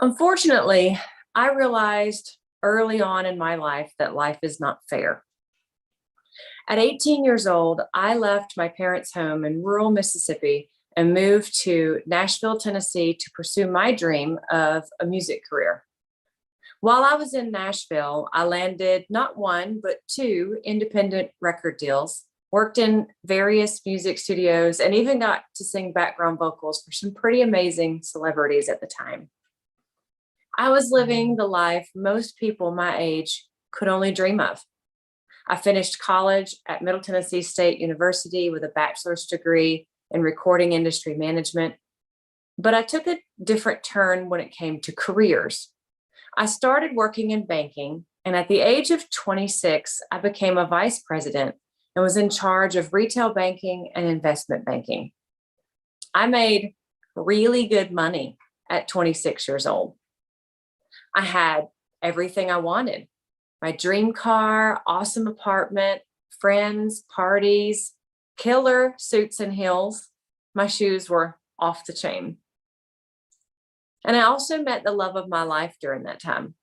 Unfortunately, I realized early on in my life that life is not fair. At 18 years old, I left my parents' home in rural Mississippi and moved to Nashville, Tennessee to pursue my dream of a music career. While I was in Nashville, I landed not one, but two independent record deals, worked in various music studios, and even got to sing background vocals for some pretty amazing celebrities at the time. I was living the life most people my age could only dream of. I finished college at Middle Tennessee State University with a bachelor's degree in recording industry management, but I took a different turn when it came to careers. I started working in banking, and at the age of 26, I became a vice president and was in charge of retail banking and investment banking. I made really good money at 26 years old. I had everything I wanted: my dream car, awesome apartment, friends, parties, killer suits and heels. My shoes were off the chain. And I also met the love of my life during that time.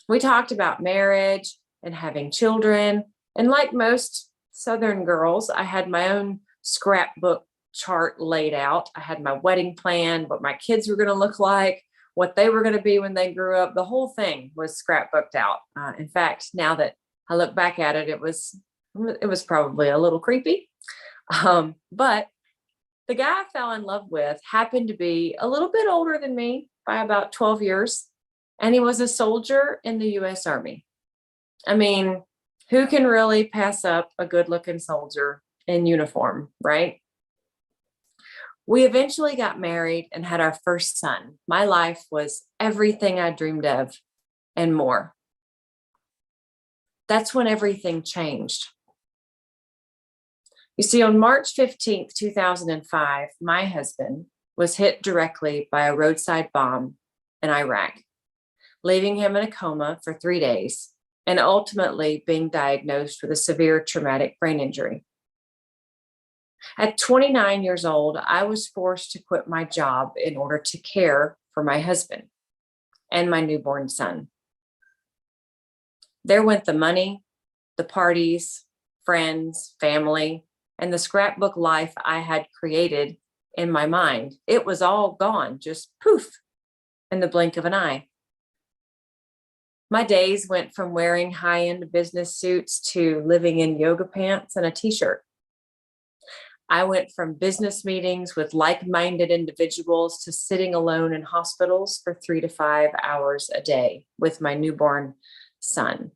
We talked about marriage and having children. And like most Southern girls, I had my own scrapbook chart laid out. I had my wedding plan, what my kids were going to look like, what they were going to be when they grew up. The whole thing was scrapbooked out. In fact, now that I look back at it, it was probably a little creepy. But the guy I fell in love with happened to be a little bit older than me by about 12 years, and he was a soldier in the U.S. Army. I mean, who can really pass up a good-looking soldier in uniform, right? We eventually got married and had our first son. My life was everything I dreamed of and more. That's when everything changed. You see, on March 15th, 2005, my husband was hit directly by a roadside bomb in Iraq, leaving him in a coma for 3 days and ultimately being diagnosed with a severe traumatic brain injury. At 29 years old, I was forced to quit my job in order to care for my husband and my newborn son. There went the money, the parties, friends, family, and the scrapbook life I had created in my mind. It was all gone, just poof, in the blink of an eye. My days went from wearing high-end business suits to living in yoga pants and a t-shirt. I went from business meetings with like-minded individuals to sitting alone in hospitals for 3 to 5 hours a day with my newborn son.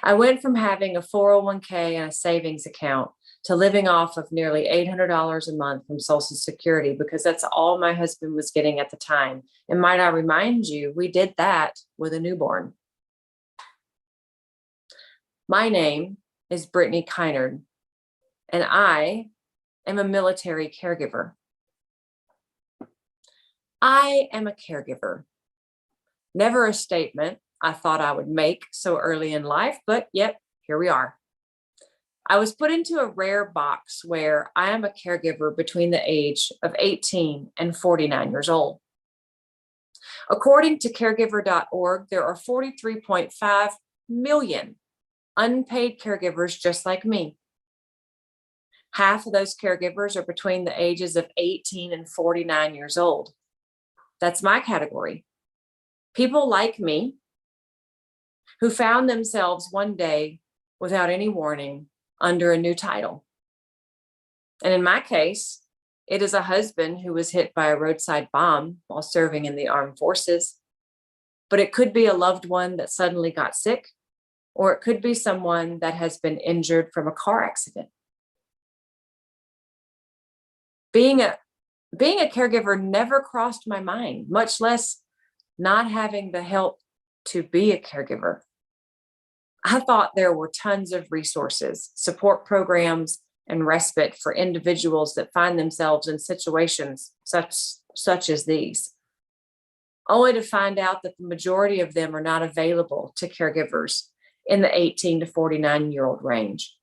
I went from having a 401k and a savings account to living off of nearly $800 a month from Social Security because that's all my husband was getting at the time. And might I remind you, we did that with a newborn. My name is Britnee Kinard, and I am a military caregiver. I am a caregiver. Never a statement I thought I would make so early in life, but yet here we are. I was put into a rare box where I am a caregiver between the age of 18 and 49 years old. According to caregiver.org, there are 43.5 million unpaid caregivers just like me. Half of those caregivers are between the ages of 18 and 49 years old. That's my category. People like me who found themselves one day without any warning under a new title. And in my case, it is a husband who was hit by a roadside bomb while serving in the armed forces. But it could be a loved one that suddenly got sick, or it could be someone that has been injured from a car accident. Being a caregiver never crossed my mind, much less not having the help to be a caregiver. I thought there were tons of resources, support programs, and respite for individuals that find themselves in situations such as these, only to find out that the majority of them are not available to caregivers in the 18 to 49-year-old range.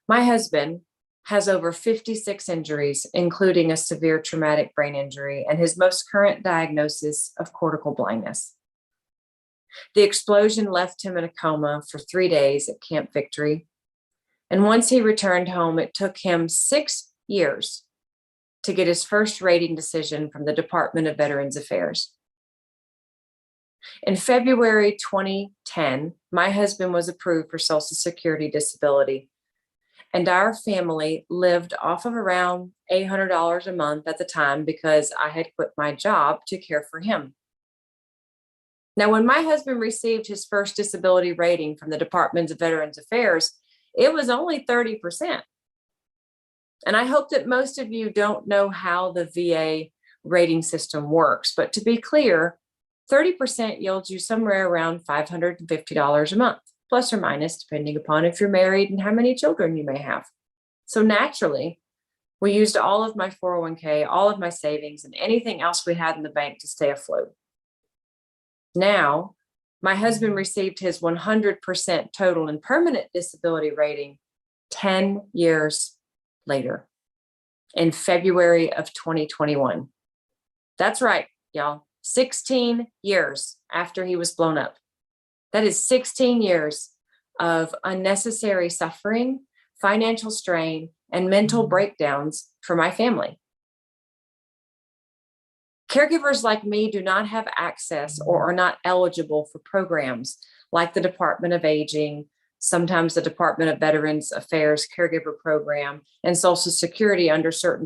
My husband has over 56 injuries, including a severe traumatic brain injury and his most current diagnosis of cortical blindness. The explosion left him in a coma for 3 days at Camp Victory. And once he returned home, it took him 6 years to get his first rating decision from the Department of Veterans Affairs. In February 2010, my husband was approved for Social Security disability, and our family lived off of around $800 a month at the time because I had quit my job to care for him. Now, when my husband received his first disability rating from the Department of Veterans Affairs, it was only 30%. And I hope that most of you don't know how the VA rating system works, but to be clear, 30% yields you somewhere around $550 a month, plus or minus, depending upon if you're married and how many children you may have. So naturally, we used all of my 401k, all of my savings, and anything else we had in the bank to stay afloat. Now, my husband received his 100% total and permanent disability rating 10 years later, in February of 2021. That's right, y'all. 16 years after he was blown up. That is 16 years of unnecessary suffering, financial strain, and mental breakdowns for my family. Caregivers like me do not have access or are not eligible for programs like the Department of Aging, sometimes the Department of Veterans Affairs Caregiver Program, and Social Security under certain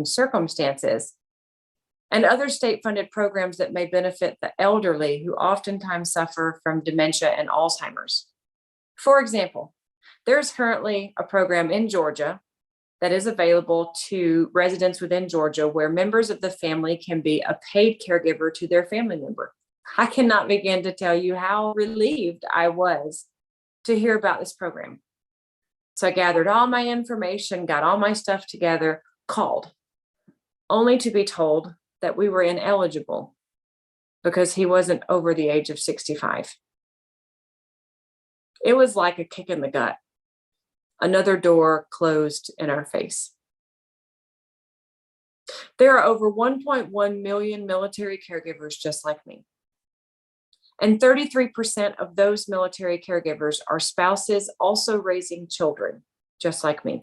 circumstances, and other state-funded programs that may benefit the elderly who oftentimes suffer from dementia and Alzheimer's. For example, there's currently a program in Georgia that is available to residents within Georgia where members of the family can be a paid caregiver to their family member. I cannot begin to tell you how relieved I was to hear about this program. So I gathered all my information, got all my stuff together, called, only to be told that we were ineligible because he wasn't over the age of 65. It was like a kick in the gut. Another door closed in our face. There are over 1.1 million military caregivers just like me. And 33% of those military caregivers are spouses also raising children, just like me.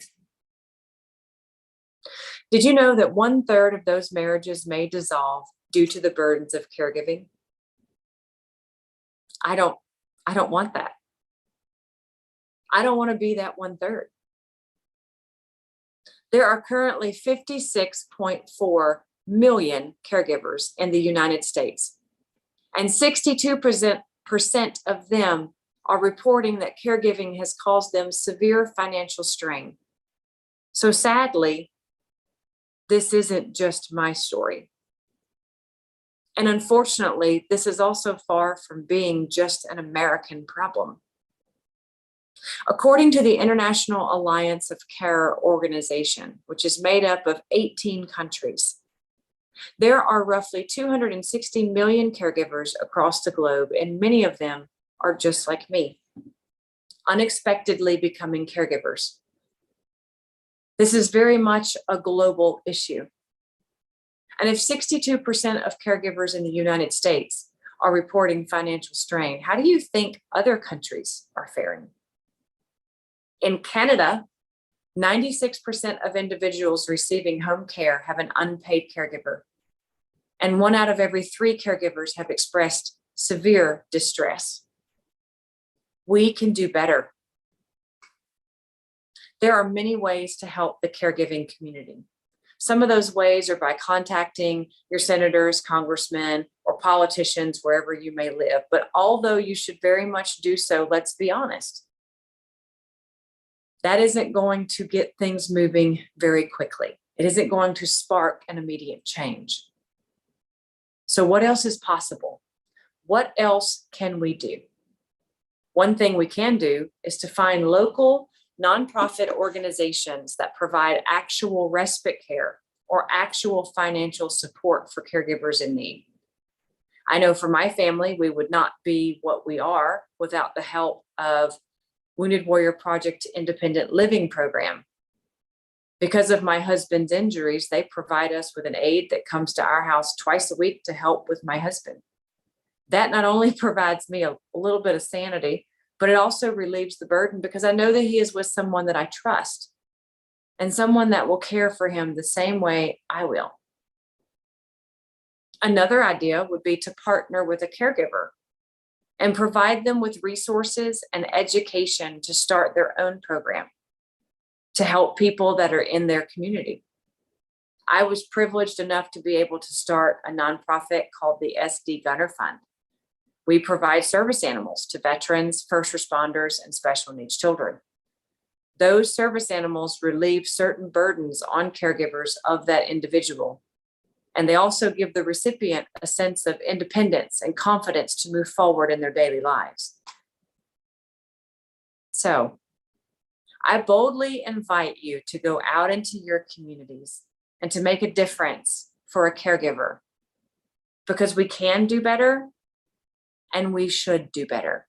Did you know that 1/3 of those marriages may dissolve due to the burdens of caregiving? I don't want that. I don't want to be that 1/3. There are currently 56.4 million caregivers in the United States, and 62% of them are reporting that caregiving has caused them severe financial strain. So sadly, this isn't just my story. And unfortunately, this is also far from being just an American problem. According to the International Alliance of Care Organization, which is made up of 18 countries, there are roughly 260 million caregivers across the globe, and many of them are just like me, unexpectedly becoming caregivers. This is very much a global issue. And if 62% of caregivers in the United States are reporting financial strain, how do you think other countries are faring? In Canada, 96% of individuals receiving home care have an unpaid caregiver, and 1 out of every 3 caregivers have expressed severe distress. We can do better. There are many ways to help the caregiving community. Some of those ways are by contacting your senators, congressmen, or politicians wherever you may live. But although you should very much do so, let's be honest, that isn't going to get things moving very quickly. It isn't going to spark an immediate change. So what else is possible? What else can we do? One thing we can do is to find local nonprofit organizations that provide actual respite care or actual financial support for caregivers in need. I know for my family, we would not be what we are without the help of Wounded Warrior Project Independent Living Program, Because of my husband's injuries, they provide us with an aide that comes to our house twice a week to help with my husband. That not only provides me a little bit of sanity, but it also relieves the burden because I know that he is with someone that I trust and someone that will care for him the same way I will. Another idea would be to partner with a caregiver and provide them with resources and education to start their own program to help people that are in their community. I was privileged enough to be able to start a nonprofit called the SD Gunner Fund. We provide service animals to veterans, first responders, and special needs children. Those service animals relieve certain burdens on caregivers of that individual. And they also give the recipient a sense of independence and confidence to move forward in their daily lives. So I boldly invite you to go out into your communities and to make a difference for a caregiver, because we can do better and we should do better.